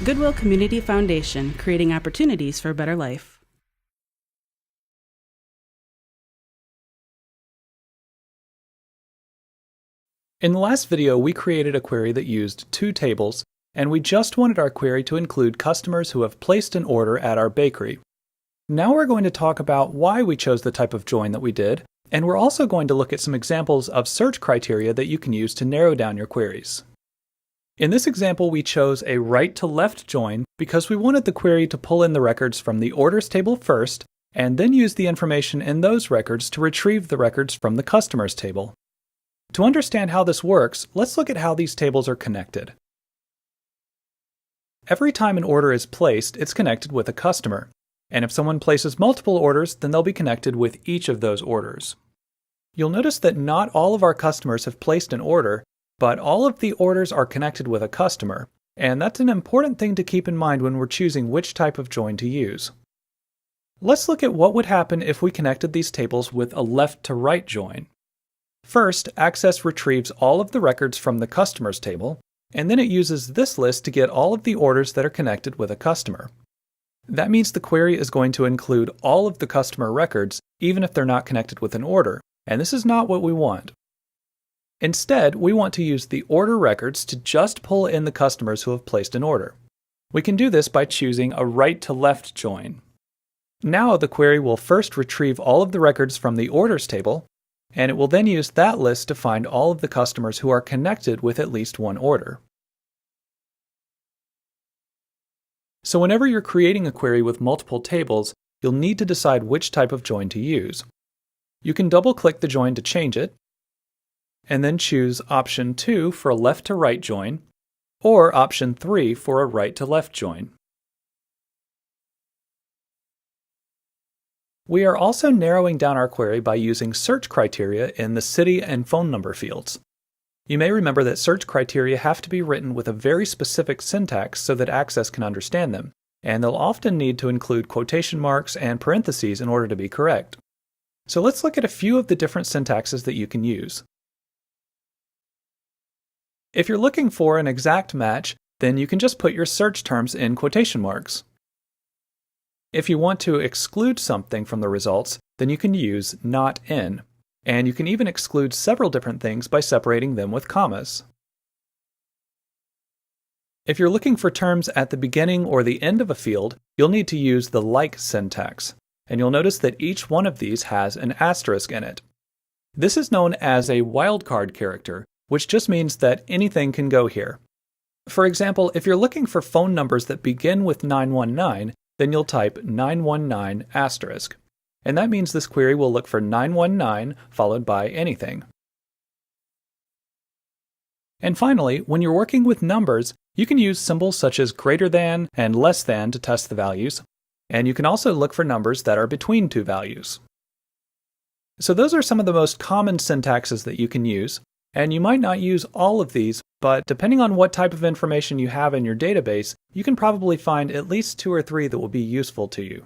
Goodwill Community Foundation, creating opportunities for a better life. In the last video, we created a query that used two tables, and we just wanted our query to include customers who have placed an order at our bakery. Now we're going to talk about why we chose the type of join that we did, and we're also going to look at some examples of search criteria that you can use to narrow down your queries. In this example, we chose a right-to-left join because we wanted the query to pull in the records from the orders table first, and then use the information in those records to retrieve the records from the customers table. To understand how this works, let's look at how these tables are connected. Every time an order is placed, it's connected with a customer. And if someone places multiple orders, then they'll be connected with each of those orders. You'll notice that not all of our customers have placed an order, but all of the orders are connected with a customer, and that's an important thing to keep in mind when we're choosing which type of join to use. Let's look at what would happen if we connected these tables with a left-to-right join. First, Access retrieves all of the records from the customers table, and then it uses this list to get all of the orders that are connected with a customer. That means the query is going to include all of the customer records, even if they're not connected with an order, and this is not what we want. Instead, we want to use the order records to just pull in the customers who have placed an order. We can do this by choosing a right-to-left join. Now the query will first retrieve all of the records from the orders table, and it will then use that list to find all of the customers who are connected with at least one order. So whenever you're creating a query with multiple tables, you'll need to decide which type of join to use. You can double-click the join to change it, and then choose option 2 for a left-to-right join, or option 3 for a right-to-left join. We are also narrowing down our query by using search criteria in the city and phone number fields. You may remember that search criteria have to be written with a very specific syntax so that Access can understand them, and they'll often need to include quotation marks and parentheses in order to be correct. So let's look at a few of the different syntaxes that you can use. If you're looking for an exact match, then you can just put your search terms in quotation marks. If you want to exclude something from the results, then you can use not in, and you can even exclude several different things by separating them with commas. If you're looking for terms at the beginning or the end of a field, you'll need to use the like syntax, and you'll notice that each one of these has an asterisk in it. This is known as a wildcard character, which just means that anything can go here. For example, if you're looking for phone numbers that begin with 919, then you'll type 919 asterisk. And that means this query will look for 919 followed by anything. And finally, when you're working with numbers, you can use symbols such as greater than and less than to test the values. And you can also look for numbers that are between two values. So those are some of the most common syntaxes that you can use. And you might not use all of these, but depending on what type of information you have in your database, you can probably find at least 2 or 3 that will be useful to you.